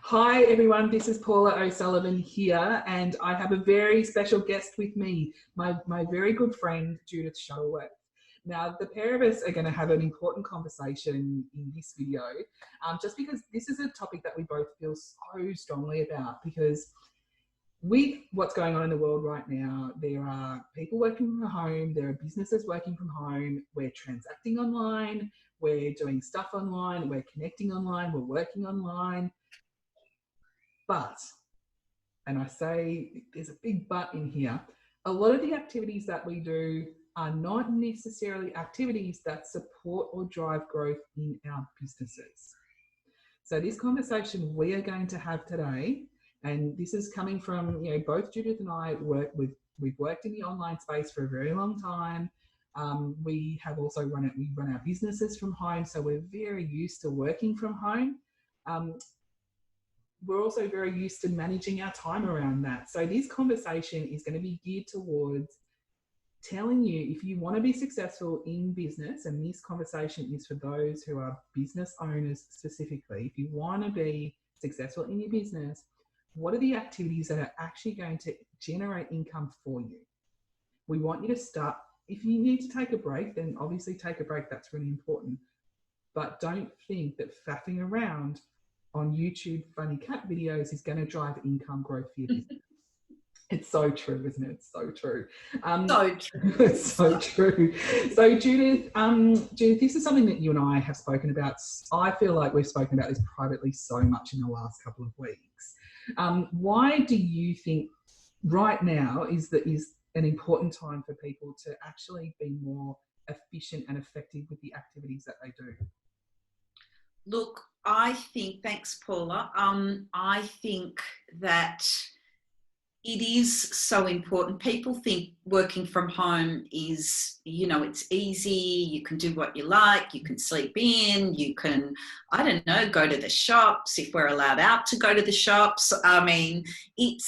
Hi everyone, this is Paula O'Sullivan here, and I have a very special guest with me, my very good friend Judith Shuttleworth. Now, the pair of us are going to have an important conversation in this video, just because this is a topic that we both feel so strongly about, because with what's going on in the world right now, there are people working from home, there are businesses working from home, we're transacting online, we're doing stuff online, we're connecting online, we're working online. But, and I say there's a big but in here, a lot of the activities that we do are not necessarily activities that support or drive growth in our businesses. So this conversation we are going to have today, and this is coming from, both Judith and I we've worked in the online space for a very long time. We have also run our businesses from home, so we're very used to working from home. We're also very used to managing our time around that. So this conversation is going to be geared towards telling you, if you want to be successful in business, and this conversation is for those who are business owners specifically, if you want to be successful in your business, what are the activities that are actually going to generate income for you? We want you to start. If you need to take a break, then obviously take a break. That's really important. But don't think that faffing around on YouTube funny cat videos is going to drive income growth for your business. It's so true, isn't it? It's so true. So true. It's so true. So Judith, this is something that you and I have spoken about. I feel like we've spoken about this privately so much in the last couple of weeks. Why do you think right now is an important time for people to actually be more efficient and effective with the activities that they do? Look, I think, thanks, Paula. I think that it is so important. People think working from home is, it's easy. You can do what you like. You can sleep in. You can, I don't know, go to the shops if we're allowed out to go to the shops. I mean, it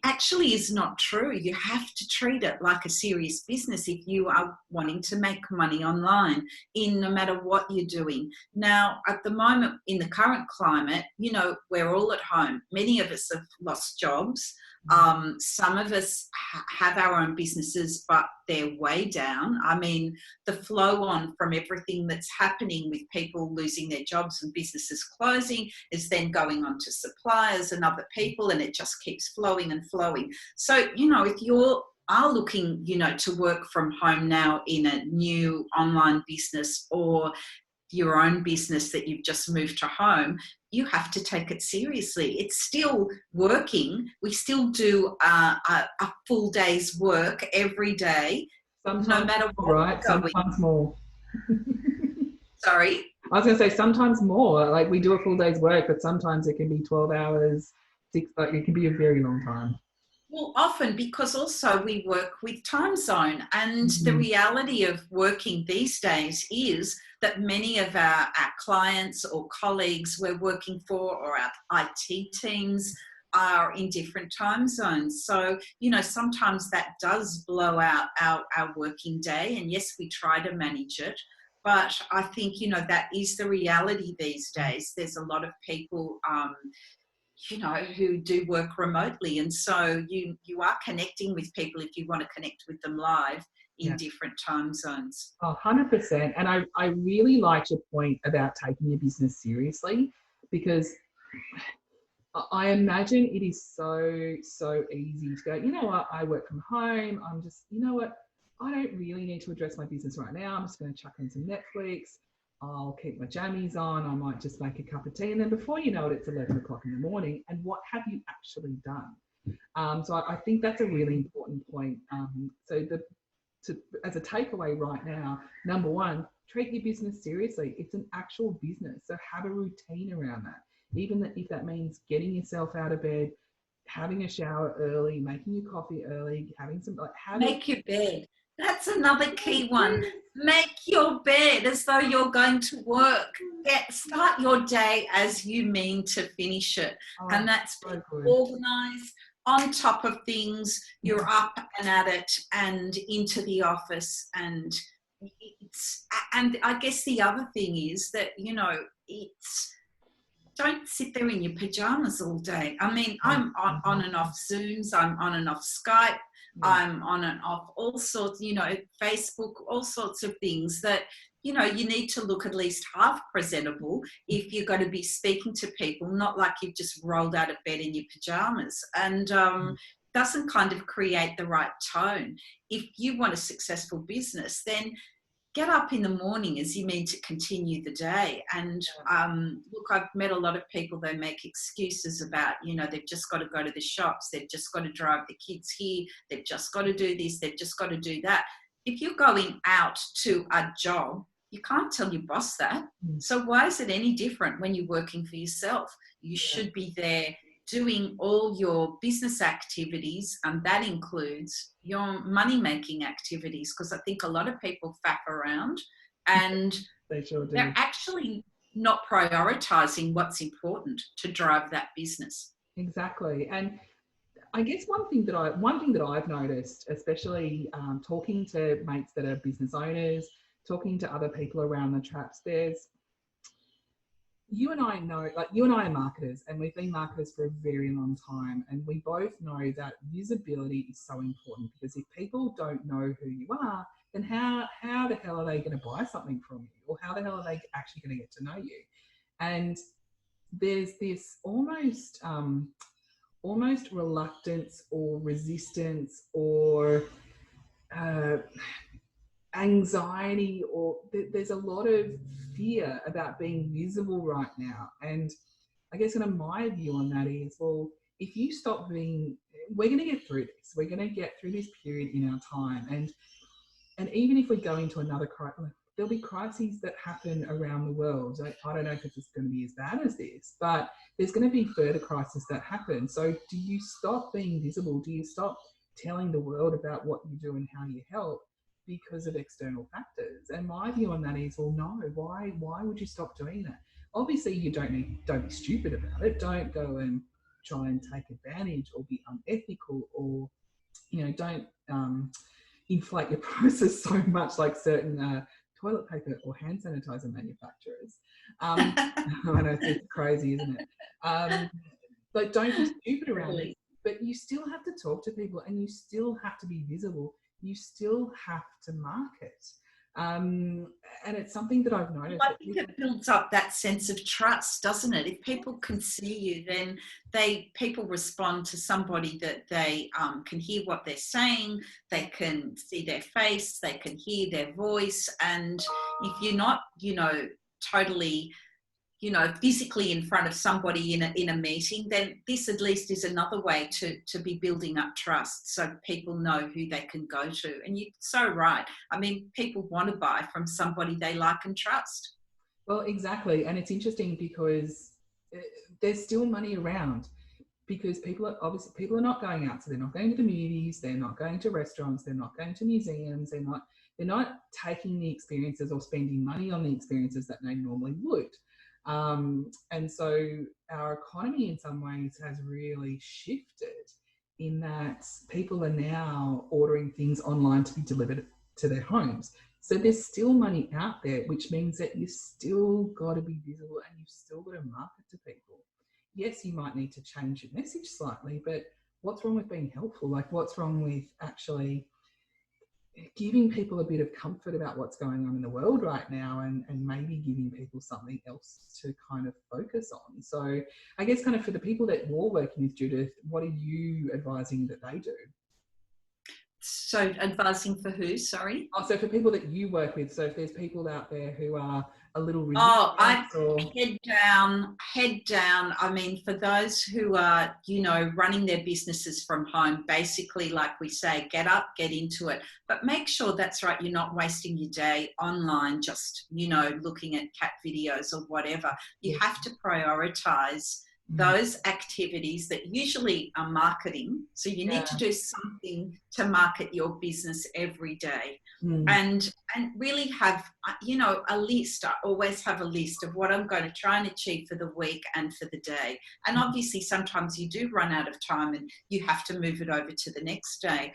actually is not true. You have to treat it like a serious business if you are wanting to make money online, in no matter what you're doing. Now, at the moment, in the current climate, we're all at home. Many of us have lost jobs. Some of us have our own businesses, but they're way down. I mean, the flow on from everything that's happening with people losing their jobs and businesses closing is then going on to suppliers and other people, and it just keeps flowing and flowing. So, if you are looking, to work from home now in a new online business or your own business that you've just moved to home, you have to take it seriously. It's still working. We still do a full day's work every day, Sometimes no matter what. Right, sometimes more. Sorry? I was going to say sometimes more. Like, we do a full day's work, but sometimes it can be 12 hours, 6, it can be a very long time. Well, often, because also we work with time zone, and the reality of working these days is that many of our clients or colleagues we're working for, or our IT teams, are in different time zones. So, sometimes that does blow out our working day, and yes, we try to manage it. But I think, that is the reality these days. There's a lot of people who do work remotely. And so you are connecting with people if you want to connect with them live in different time zones. 100%. And I really liked your point about taking your business seriously, because I imagine it is so, so easy to go, you know what, I work from home. I'm just, I don't really need to address my business right now. I'm just going to chuck in some Netflix. I'll keep my jammies on. I might just make a cup of tea. And then before you know it, it's 11 o'clock in the morning. And what have you actually done? So I think that's a really important point. As a takeaway right now, number one, treat your business seriously. It's an actual business. So have a routine around that. Even if that means getting yourself out of bed, having a shower early, making your coffee early, having some Make your bed. That's another key one. Make your bed as though you're going to work. Start your day as you mean to finish it. And that's so organised, on top of things. You're up and at it and into the office. And I guess the other thing is that, don't sit there in your pajamas all day. I mean, I'm on and off Zooms, I'm on and off Skype, I'm on and off all sorts, Facebook, all sorts of things that, you need to look at least half presentable if you're going to be speaking to people, not like you've just rolled out of bed in your pajamas. And doesn't kind of create the right tone. If you want a successful business, then get up in the morning as you mean to continue the day. And look, I've met a lot of people, they make excuses about, they've just got to go to the shops, they've just got to drive the kids here, they've just got to do this, they've just got to do that. If you're going out to a job, you can't tell your boss that. So why is it any different when you're working for yourself? You should be there doing all your business activities, and that includes your money-making activities, because I think a lot of people faff around and they sure do. They're actually not prioritising what's important to drive that business. Exactly. And I guess one thing that I've noticed, especially talking to mates that are business owners, talking to other people around the traps, you and I are marketers, and we've been marketers for a very long time, and we both know that visibility is so important, because if people don't know who you are, then how the hell are they going to buy something from you, or how the hell are they actually going to get to know you? And there's this almost reluctance or resistance or anxiety, or there's a lot of fear about being visible right now. And I guess my view on that is, well, if you stop being, we're going to get through this. We're going to get through this period in our time. And even if we go into another crisis, there'll be crises that happen around the world. I don't know if it's going to be as bad as this, but there's going to be further crises that happen. So do you stop being visible? Do you stop telling the world about what you do and how you help because of external factors? And my view on that is, well, no, why would you stop doing that? Obviously, you don't be stupid about it. Don't go and try and take advantage or be unethical, or, don't inflate your prices so much like certain toilet paper or hand sanitizer manufacturers. I know it's crazy, isn't it? But don't be stupid around it. But you still have to talk to people, and you still have to be visible. You still have to market. And it's something that I've noticed. I think it builds up that sense of trust, doesn't it? If people can see you, then people respond to somebody that they can hear what they're saying, they can see their face, they can hear their voice. And if you're not, totally, physically in front of somebody in a meeting, then this at least is another way to be building up trust, so people know who they can go to. And you're so right. I mean, people want to buy from somebody they like and trust. Well, exactly. And it's interesting because there's still money around, because people are not going out. So they're not going to the movies, they're not going to restaurants, they're not going to museums, they're not taking the experiences or spending money on the experiences that they normally would. And so our economy in some ways has really shifted, in that people are now ordering things online to be delivered to their homes. So there's still money out there, which means that you still got to be visible, and you've still got to market to people. Yes, you might need to change your message slightly, but what's wrong with being helpful? Like, what's wrong with actually giving people a bit of comfort about what's going on in the world right now, and maybe giving people something else to kind of focus on? So I guess kind of for the people that you're working with, Judith, what are you advising that they do? So advising for who, sorry? Oh, so for people that you work with, so if there's people out there who are a little head down. I mean, for those who are, running their businesses from home, basically, like we say, get up, get into it. But make sure that's right, you're not wasting your day online just, looking at cat videos or whatever. You have to prioritise those activities that usually are marketing. So you need to do something to market your business every day. And really have, a list. I always have a list of what I'm going to try and achieve for the week and for the day. And obviously sometimes you do run out of time and you have to move it over to the next day.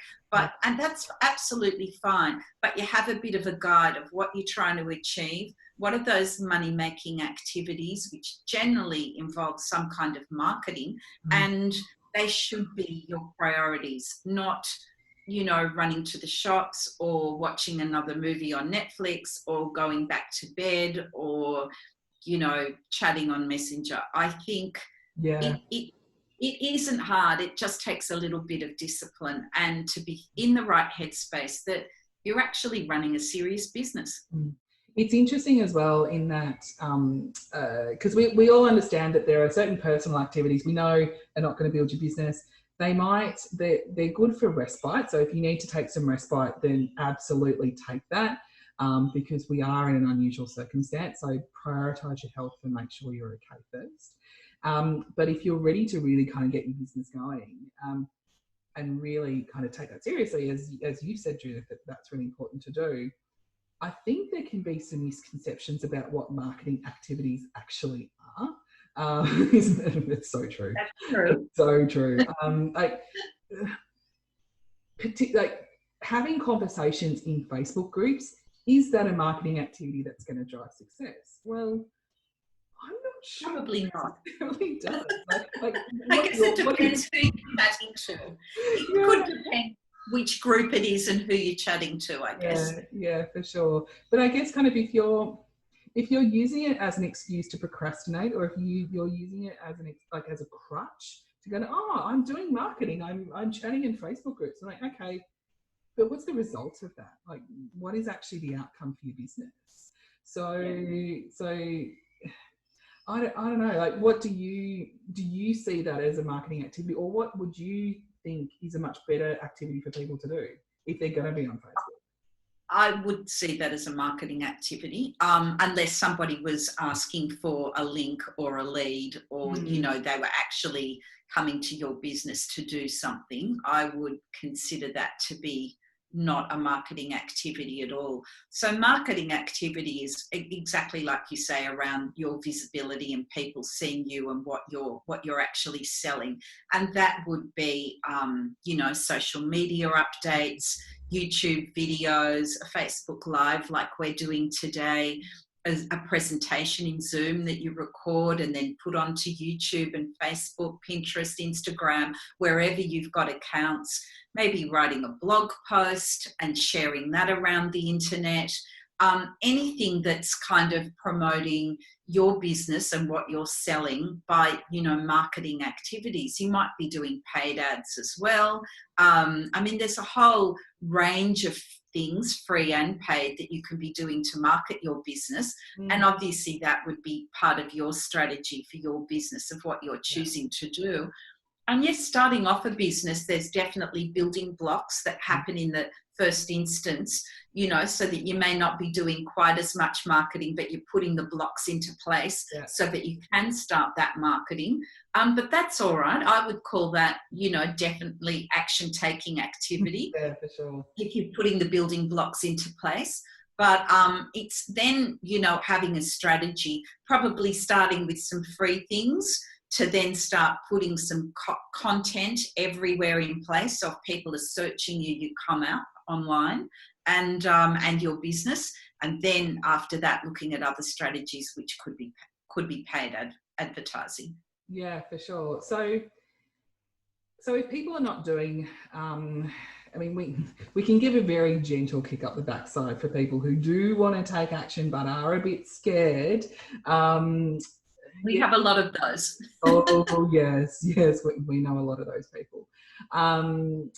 And that's absolutely fine. But you have a bit of a guide of what you're trying to achieve. what are those money-making activities which generally involve some kind of marketing, and they should be your priorities, not, you know, running to the shops or watching another movie on Netflix or going back to bed or, you know, chatting on Messenger. I think it isn't hard. It just takes a little bit of discipline and to be in the right headspace that you're actually running a serious business. It's interesting as well in that, because we all understand that there are certain personal activities we know are not going to build your business. They're good for respite. So if you need to take some respite, then absolutely take that, because we are in an unusual circumstance. So prioritise your health and make sure you're okay first. But if you're ready to really kind of get your business going, and really kind of take that seriously, as you said, Judith, that's really important to do. I think there can be some misconceptions about what marketing activities actually are. It's so true. That's true. It's so true. Like having conversations in Facebook groups, is that a marketing activity that's going to drive success? Well, I'm not sure. Probably not. It really does. I guess it depends who you're chatting to. It could depend which group it is and who you're chatting to, I guess. Yeah, for sure. But I guess kind of if you're using it as an excuse to procrastinate, or if you're using it as as a crutch to go, oh, I'm doing marketing, I'm chatting in Facebook groups. I'm like, okay, but what's the result of that? Like, what is actually the outcome for your business? So I don't know. Like, what do you see that as a marketing activity, or what would you think is a much better activity for people to do if they're going to be on Facebook? I would see that as a marketing activity, unless somebody was asking for a link or a lead, or you know, they were actually coming to your business to do something. I would consider that to be not a marketing activity at all. So marketing activity is exactly like you say, around your visibility and people seeing you and what you're actually selling. And that would be, you know, social media updates, YouTube videos, a Facebook Live like we're doing today, a presentation in Zoom that you record and then put onto YouTube and Facebook, Pinterest, Instagram, wherever you've got accounts, maybe writing a blog post and sharing that around the internet. Anything that's kind of promoting your business and what you're selling by, you know, marketing activities. You might be doing paid ads as well. I mean, there's a whole range of things, free and paid, that you can be doing to market your business. And obviously that would be part of your strategy for your business of what you're choosing to do. And yes, starting off a business, there's definitely building blocks that happen in the first instance, you know, so that you may not be doing quite as much marketing, but you're putting the blocks into place so that you can start that marketing. But that's all right. I would call that, you know, definitely action-taking activity. Yeah, for sure. If you're putting the building blocks into place. But it's then, you know, having a strategy, probably starting with some free things, to then start putting some content everywhere in place. So if people are searching you, you come out online and your business. And then after that, looking at other strategies, which could be paid advertising. Yeah, for sure. So if people are not doing, I mean, we can give a very gentle kick up the backside for people who do want to take action but are a bit scared. We have a lot of those. Oh, yes, we know a lot of those people. I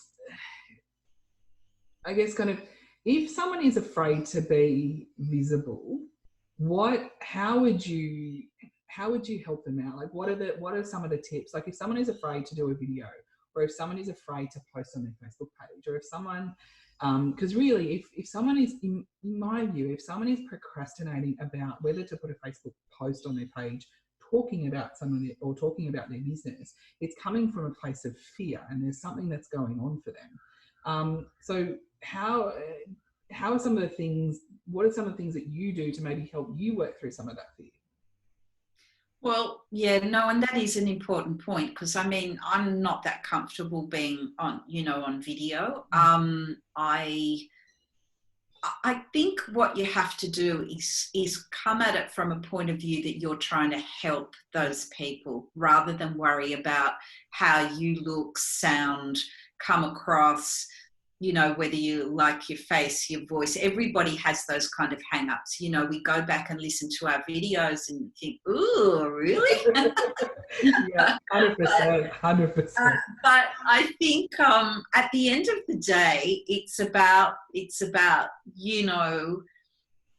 guess kind of, if someone is afraid to be visible, how would you help them out? Like, what are some of the tips? Like, if someone is afraid to do a video, or if someone is afraid to post on their Facebook page, or if someone, because really, if someone is, in my view, if someone is procrastinating about whether to put a Facebook post on their page, talking about someone or talking about their business, it's coming from a place of fear, and there's something that's going on for them. So how are some of the things, what are some of the things that you do to maybe help you work through some of that fear? Well, yeah, no, and that is an important point, because I mean, I'm not that comfortable being on, you know, on video. I think what you have to do is come at it from a point of view that you're trying to help those people rather than worry about how you look, sound, come across, you know, whether you like your face, your voice. Everybody has those kind of hang-ups. You know, we go back and listen to our videos and think, ooh, really? Yeah, 100%, 100%. But I think at the end of the day, it's about, you know,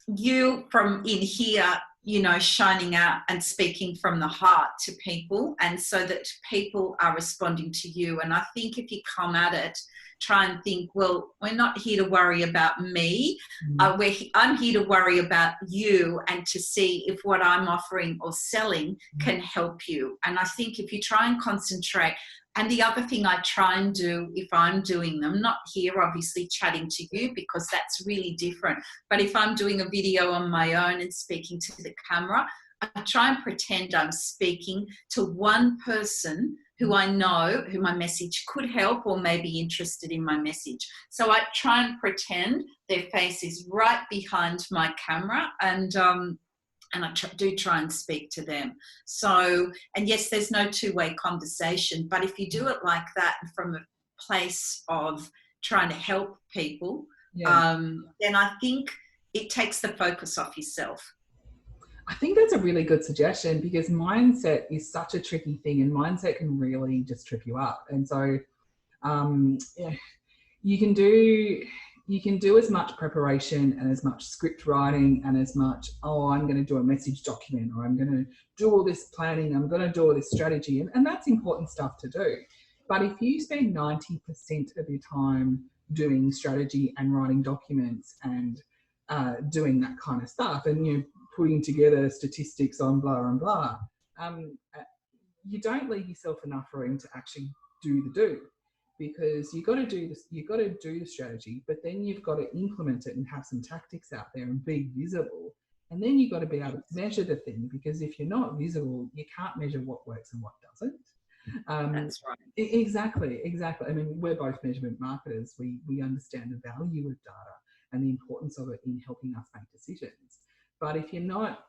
you from in here, you know, shining out and speaking from the heart to people, and so that people are responding to you. And I think if you come at it, try and think, well, we're not here to worry about me. I'm here to worry about you and to see if what I'm offering or selling can help you. And I think if you try and concentrate, and the other thing I try and do if I'm doing them, not here obviously chatting to you because that's really different, but if I'm doing a video on my own and speaking to the camera, I try and pretend I'm speaking to one person who I know, who my message could help or may be interested in my message. So I try and pretend their face is right behind my camera, and I do try and speak to them. So, and yes, there's no two-way conversation, but if you do it like that from a place of trying to help people, then I think it takes the focus off yourself. I think that's a really good suggestion, because mindset is such a tricky thing, and mindset can really just trip you up. And so you can do as much preparation and as much script writing and as much, I'm going to do a message document, or I'm going to do all this planning, I'm going to do all this strategy, and that's important stuff to do. But if you spend 90% of your time doing strategy and writing documents and doing that kind of stuff, and you putting together statistics on blah and blah, you don't leave yourself enough room to actually do the do, because you've got to do this, you've got to do the strategy, but then you've got to implement it and have some tactics out there and be visible. And then you've got to be able to measure the thing, because if you're not visible, you can't measure what works and what doesn't. That's right. Exactly. I mean, we're both measurement marketers. We understand the value of data and the importance of it in helping us make decisions. But if you're not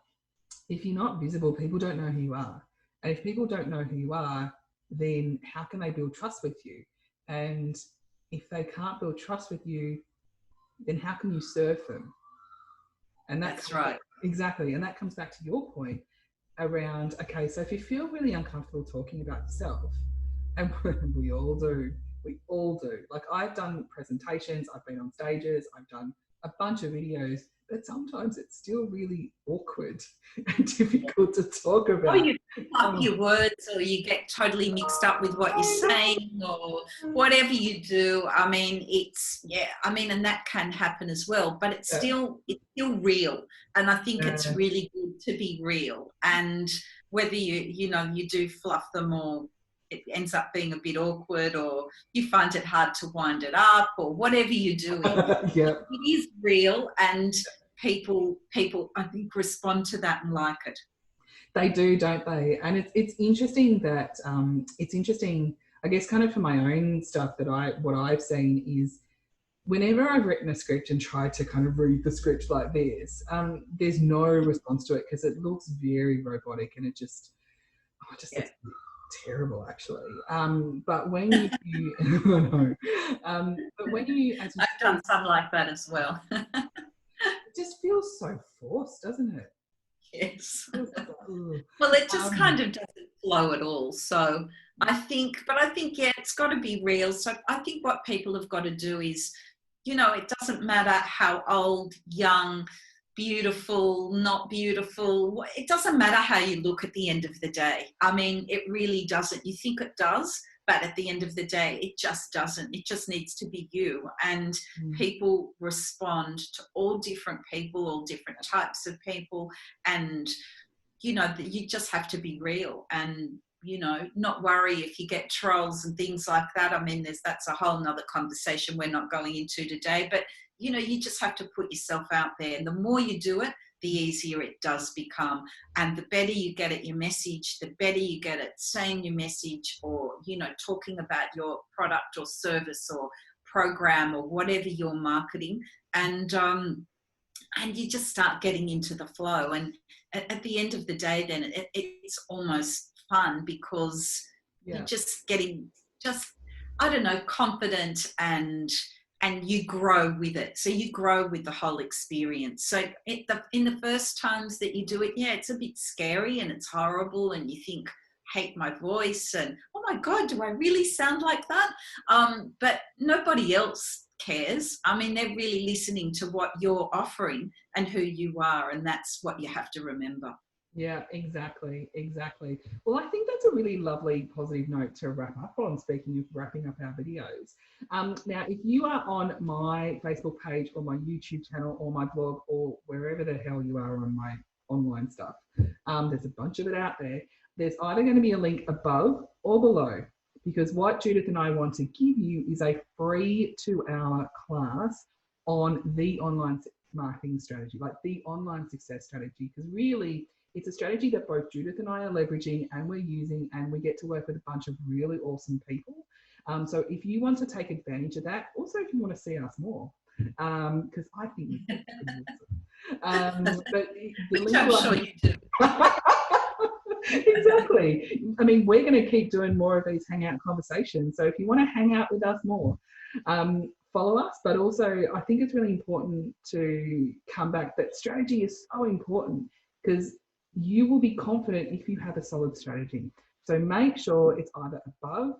visible, people don't know who you are. And if people don't know who you are, then how can they build trust with you? And if they can't build trust with you, then how can you serve them? And that's right. Exactly. And that comes back to your point around, okay, so if you feel really uncomfortable talking about yourself, and we all do, like I've done presentations, I've been on stages, I've done a bunch of videos, but sometimes it's still really awkward and difficult to talk about. Or you pick up your words, or you get totally mixed up with what you're saying, or whatever you do. I mean, and that can happen as well, but it's still real. And I think it's really good to be real. And whether you do fluff them, or it ends up being a bit awkward, or you find it hard to wind it up, or whatever you're doing, it is real, and people I think respond to that and like it. They do, don't they? And it's interesting that I guess, kind of for my own stuff, that what I've seen is whenever I've written a script and tried to kind of read the script like this, there's no response to it, because it looks very robotic, and it just looks terrible, actually. But when you but when you, as you I've done some like that as well. It just feels so forced, doesn't it? Yes. Well, it just kind of doesn't flow at all. So I think, it's got to be real. So I think what people have got to do is, it doesn't matter how old, young, beautiful, not beautiful. It doesn't matter how you look at the end of the day. I mean, it really doesn't. You think it does, but at the end of the day, it just doesn't. It just needs to be you. And people respond to all different people, all different types of people. And, you just have to be real and, not worry if you get trolls and things like that. I mean, that's a whole nother conversation we're not going into today. But, you just have to put yourself out there. And the more you do it, the easier it does become. And the better you get at your message, the better you get at saying your message, or, talking about your product or service or program or whatever you're marketing, and you just start getting into the flow. And at the end of the day, then it's almost fun, because you're just getting I don't know, confident, and you grow with it. So you grow with the whole experience. So in the first times that you do it, it's a bit scary and it's horrible, and you think, hate my voice, and oh my God, do I really sound like that? But nobody else cares. I mean, they're really listening to what you're offering and who you are, and that's what you have to remember. Yeah, exactly. Well, I think that's a really lovely positive note to wrap up on, speaking of wrapping up our videos. Now, if you are on my Facebook page or my YouTube channel or my blog or wherever the hell you are on my online stuff, there's a bunch of it out there. There's either going to be a link above or below, because what Judith and I want to give you is a free 2-hour class on the online marketing strategy, like the online success strategy, because really, it's a strategy that both Judith and I are leveraging and we're using, and we get to work with a bunch of really awesome people. So if you want to take advantage of that, also if you want to see us more, because I think it's awesome. But which I'm sure you do. Exactly. I mean, we're going to keep doing more of these hangout conversations. So if you want to hang out with us more, follow us. But also, I think it's really important to come back that strategy is so important, because you will be confident if you have a solid strategy. So make sure it's either above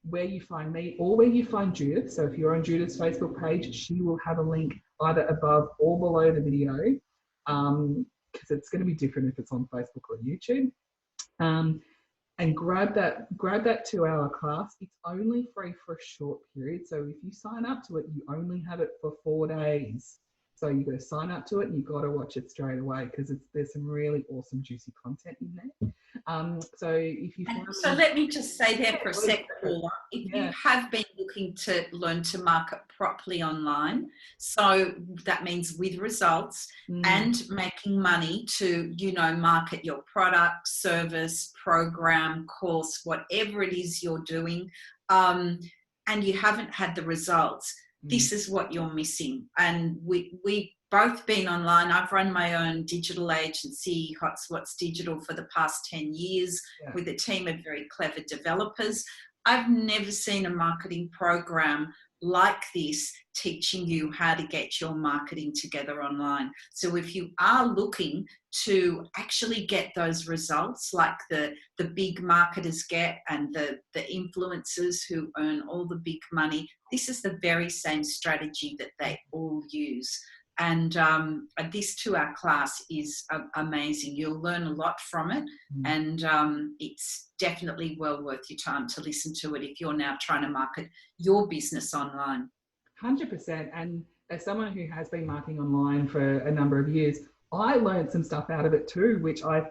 where you find me or where you find Judith. So if you're on Judith's Facebook page, she will have a link either above or below the video, because it's going to be different if it's on Facebook or YouTube. And grab that 2-hour class. It's only free for a short period. So if you sign up to it, you only have it for 4 days. So you've got to sign up to it and you've got to watch it straight away, because there's some really awesome, juicy content in there. So if you let me just say there for a sec, Paula, if you have been looking to learn to market properly online, so that means with results and making money to, market your product, service, program, course, whatever it is you're doing, and you haven't had the results, this is what you're missing. And we both been online. I've run my own digital agency, Hotspots Digital, for the past 10 years with a team of very clever developers. I've never seen a marketing program like this teaching you how to get your marketing together online. So if you are looking to actually get those results like the big marketers get, and the influencers who earn all the big money, this is the very same strategy that they all use. And this 2-hour class is amazing. You'll learn a lot from it, and it's definitely well worth your time to listen to it if you're now trying to market your business online. 100%. And as someone who has been marketing online for a number of years, I learned some stuff out of it too, which I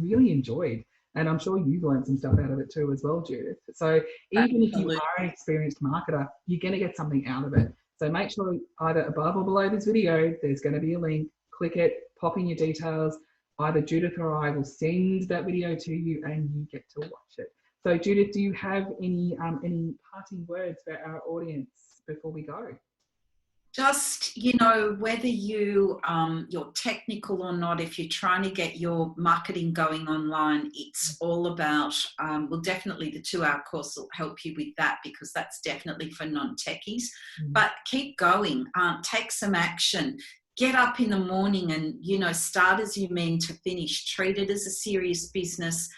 really enjoyed. And I'm sure you've learned some stuff out of it too as well, Judith. So even if you are an experienced marketer, you're going to get something out of it. So make sure either above or below this video, there's going to be a link. Click it, pop in your details. Either Judith or I will send that video to you and you get to watch it. So Judith, do you have any parting words for our audience before we go? Just, whether you're technical or not, if you're trying to get your marketing going online, it's all about, definitely the 2-hour course will help you with that, because that's definitely for non-techies. But keep going, take some action. Get up in the morning and, start as you mean to finish. Treat it as a serious business.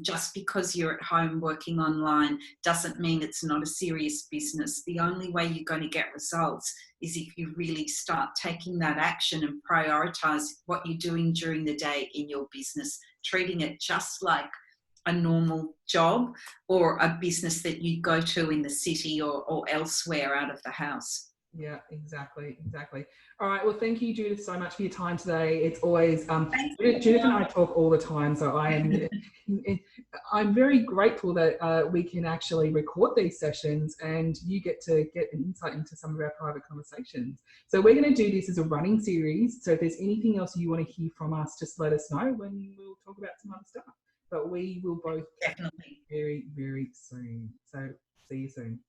Just because you're at home working online doesn't mean it's not a serious business. The only way you're going to get results is if you really start taking that action and prioritize what you're doing during the day in your business, treating it just like a normal job or a business that you go to in the city or elsewhere out of the house. Yeah, exactly. All right. Well, thank you, Judith, so much for your time today. It's always Judith and I talk all the time, so I'm very grateful that we can actually record these sessions and you get to get an insight into some of our private conversations. So we're going to do this as a running series. So if there's anything else you want to hear from us, just let us know when we'll talk about some other stuff. But we will both definitely very, very soon. So see you soon.